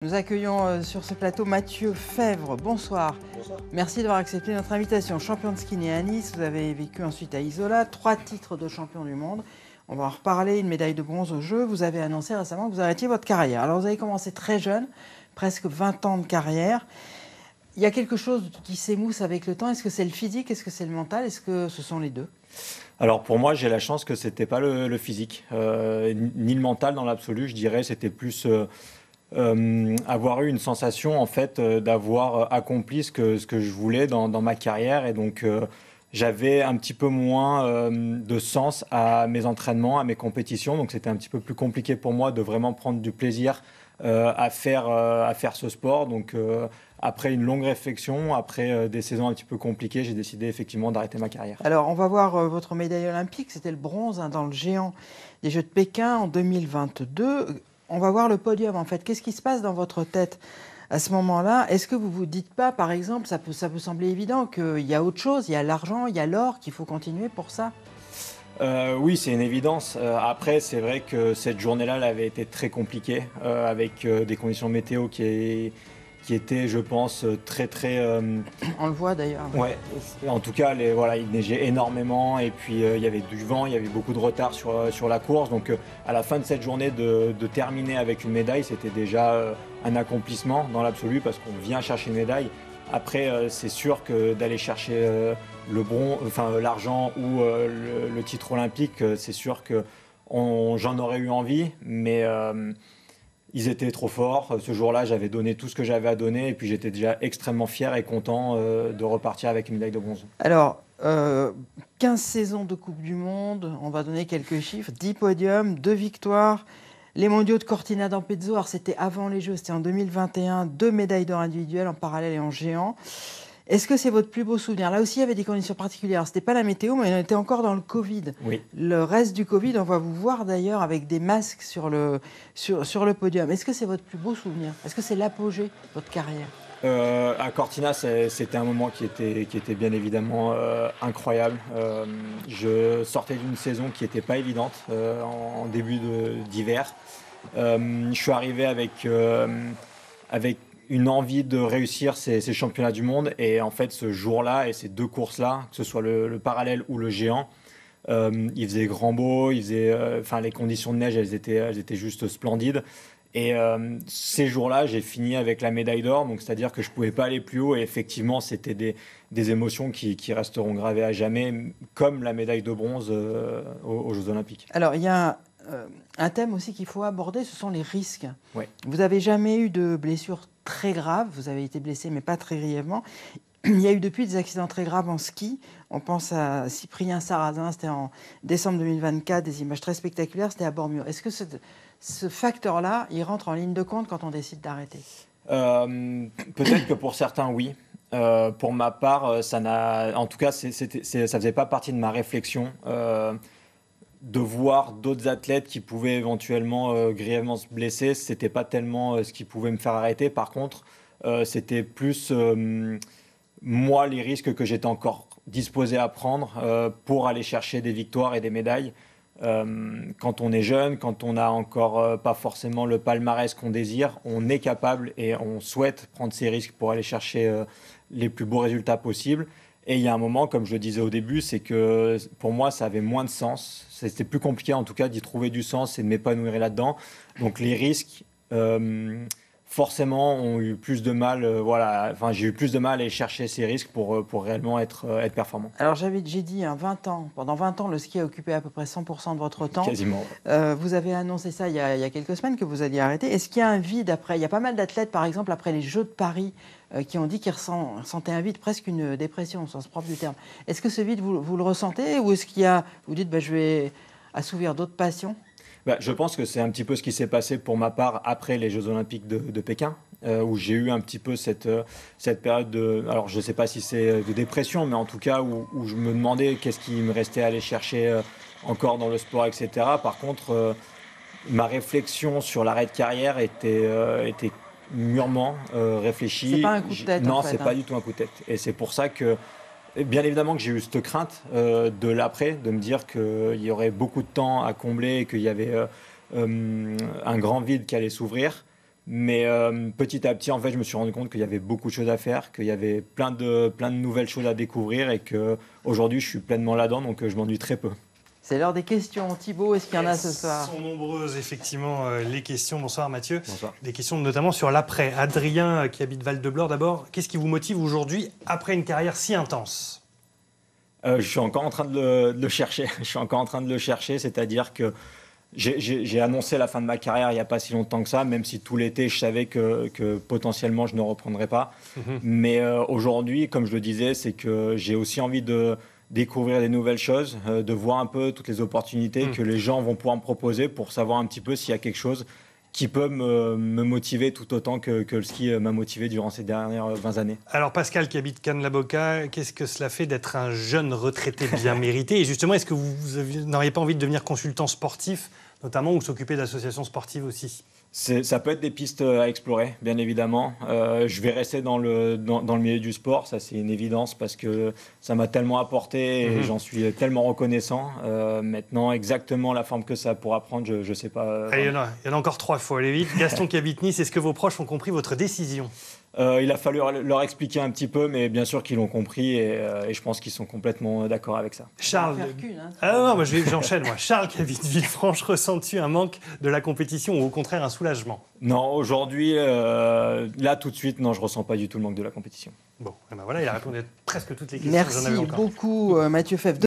Nous accueillons sur ce plateau Mathieu Fèvre. Bonsoir. Bonsoir. Merci d'avoir accepté notre invitation. Champion de ski né à Nice, vous avez vécu ensuite à Isola, 3 titres de champion du monde. On va en reparler, une médaille de bronze aux Jeux. Vous avez annoncé récemment que vous arrêtiez votre carrière. Alors vous avez commencé très jeune, presque 20 ans de carrière. Il y a quelque chose qui s'émousse avec le temps. Est-ce que c'est le physique? Est-ce que c'est le mental? Est-ce que ce sont les deux? Alors pour moi, j'ai la chance que c'était pas le physique, ni le mental dans l'absolu. Je dirais c'était plus avoir eu une sensation en fait d'avoir accompli ce que je voulais dans ma carrière, et donc j'avais un petit peu moins de sens à mes entraînements, à mes compétitions. Donc c'était un petit peu plus compliqué pour moi de vraiment prendre du plaisir à faire ce sport. Donc après une longue réflexion, après des saisons un petit peu compliquées, j'ai décidé effectivement d'arrêter ma carrière. Alors, on va voir votre médaille olympique. C'était le bronze dans le géant des Jeux de Pékin en 2022. On va voir le podium, en fait. Qu'est-ce qui se passe dans votre tête à ce moment-là? Est-ce que vous ne vous dites pas, par exemple, ça peut sembler évident qu'il y a autre chose, il y a l'argent, il y a l'or, qu'il faut continuer pour ça? Oui, c'est une évidence. Après, c'est vrai que cette journée-là, elle avait été très compliquée, avec des conditions météo qui étaient, je pense, très... On le voit d'ailleurs. Ouais, en tout cas, voilà, il neigeait énormément, et puis il y avait du vent, il y avait beaucoup de retard sur la course. Donc à la fin de cette journée, de terminer avec une médaille, c'était déjà un accomplissement dans l'absolu, parce qu'on vient chercher une médaille. Après, c'est sûr que d'aller chercher l'argent ou le titre olympique, c'est sûr que j'en aurais eu envie, mais ils étaient trop forts. Ce jour-là, j'avais donné tout ce que j'avais à donner, et puis j'étais déjà extrêmement fier et content de repartir avec une médaille de bronze. Alors, 15 saisons de Coupe du Monde, on va donner quelques chiffres, 10 podiums, 2 victoires. Les mondiaux de Cortina d'Ampezzo, alors c'était avant les Jeux, c'était en 2021, 2 médailles d'or individuelles en parallèle et en géant. Est-ce que c'est votre plus beau souvenir? Là aussi, il y avait des conditions particulières. Ce n'était pas la météo, mais on était encore dans le Covid. Oui. Le reste du Covid, on va vous voir d'ailleurs avec des masques sur le podium. Est-ce que c'est votre plus beau souvenir? Est-ce que c'est l'apogée de votre carrière? À Cortina, c'était un moment qui était bien évidemment incroyable. Je sortais d'une saison qui n'était pas évidente en début d'hiver. Je suis arrivé avec une envie de réussir ces championnats du monde, et en fait ce jour-là et ces deux courses-là, que ce soit le parallèle ou le géant, il faisait grand beau, les conditions de neige elles étaient juste splendides. Et ces jours-là, j'ai fini avec la médaille d'or, donc c'est-à-dire que je ne pouvais pas aller plus haut, et effectivement, c'était des émotions qui resteront gravées à jamais, comme la médaille de bronze aux Jeux Olympiques. Alors, il y a un thème aussi qu'il faut aborder, ce sont les risques. Ouais. Vous n'avez jamais eu de blessures très graves, vous avez été blessé, mais pas très grièvement. Il y a eu depuis des accidents très graves en ski. On pense à Cyprien Sarrazin, c'était en décembre 2024, des images très spectaculaires, c'était à Bormio. Est-ce que ce facteur-là, il rentre en ligne de compte quand on décide d'arrêter? Peut-être que pour certains, oui. Pour ma part, en tout cas, ça faisait pas partie de ma réflexion. De voir d'autres athlètes qui pouvaient éventuellement grièvement se blesser, c'était pas tellement ce qui pouvait me faire arrêter. Par contre, c'était plus moi les risques que j'étais encore disposé à prendre pour aller chercher des victoires et des médailles. Quand on est jeune, quand on n'a encore pas forcément le palmarès qu'on désire, on est capable et on souhaite prendre ces risques pour aller chercher les plus beaux résultats possibles. Et il y a un moment, comme je le disais au début, c'est que pour moi, ça avait moins de sens. C'était plus compliqué, en tout cas, d'y trouver du sens et de m'épanouir là-dedans. Donc les risques, forcément, ont eu plus de mal. J'ai eu plus de mal à aller chercher ces risques pour réellement être performant. Alors j'ai dit 20 ans. Pendant 20 ans, le ski a occupé à peu près 100% de votre temps. Quasiment. Vous avez annoncé ça il y a quelques semaines que vous alliez arrêter. Est-ce qu'il y a un vide après? Il y a pas mal d'athlètes, par exemple, après les Jeux de Paris, qui ont dit qu'ils ressentaient un vide, presque une dépression, au sens propre du terme. Est-ce que ce vide, vous le ressentez, ou est-ce qu'il y a, vous dites, je vais assouvir d'autres passions? Je pense que c'est un petit peu ce qui s'est passé pour ma part après les Jeux Olympiques de Pékin, où j'ai eu un petit peu cette période alors je ne sais pas si c'est de dépression, mais en tout cas où je me demandais qu'est-ce qui me restait à aller chercher encore dans le sport, etc. Par contre, ma réflexion sur l'arrêt de carrière était mûrement réfléchie. C'est pas un coup de tête, Non, en fait, c'est pas du tout un coup de tête. Et c'est pour ça que, bien évidemment, que j'ai eu cette crainte de l'après, de me dire qu'il y aurait beaucoup de temps à combler et qu'il y avait un grand vide qui allait s'ouvrir. Mais petit à petit, en fait, je me suis rendu compte qu'il y avait beaucoup de choses à faire, qu'il y avait plein de nouvelles choses à découvrir et qu'aujourd'hui, je suis pleinement là-dedans, donc je m'ennuie très peu. C'est l'heure des questions. Thibaut, est-ce qu'il y en a ce soir? Elles sont nombreuses, effectivement, les questions. Bonsoir Mathieu. Bonsoir. Des questions notamment sur l'après. Adrien, qui habite Val-de-Blore, d'abord, qu'est-ce qui vous motive aujourd'hui après une carrière si intense? Je suis encore en train de le chercher. Je suis encore en train de le chercher, c'est-à-dire que j'ai annoncé la fin de ma carrière il n'y a pas si longtemps que ça, même si tout l'été, je savais que potentiellement, je ne reprendrais pas. Mais aujourd'hui, comme je le disais, c'est que j'ai aussi envie de découvrir des nouvelles choses, de voir un peu toutes les opportunités que les gens vont pouvoir me proposer pour savoir un petit peu s'il y a quelque chose qui peut me motiver tout autant que le ski m'a motivé durant ces dernières 20 années. Alors Pascal, qui habite Cannes-la-Boca, qu'est-ce que cela fait d'être un jeune retraité bien mérité? Et justement, est-ce que vous n'auriez pas envie de devenir consultant sportif, notamment, ou s'occuper d'associations sportives aussi? Ça peut être des pistes à explorer, bien évidemment. Je vais rester dans le milieu du sport, ça c'est une évidence parce que ça m'a tellement apporté et j'en suis tellement reconnaissant. Maintenant, exactement la forme que ça pourra prendre, je ne sais pas. Allez, il y en a encore 3, il faut aller vite. Gaston, qui habite Nice, est-ce que vos proches ont compris votre décision? Il a fallu leur expliquer un petit peu, mais bien sûr qu'ils l'ont compris et je pense qu'ils sont complètement d'accord avec ça. Charles, hein, non, moi, j'enchaîne. Moi. Charles, qui habite Villefranche, ressens-tu un manque de la compétition ou au contraire un soulagement? Non, aujourd'hui, là tout de suite, non, je ressens pas du tout le manque de la compétition. Bon, et ben voilà, il a répondu à presque toutes les questions. Merci J'en avais encore. beaucoup Mathieu Febvre.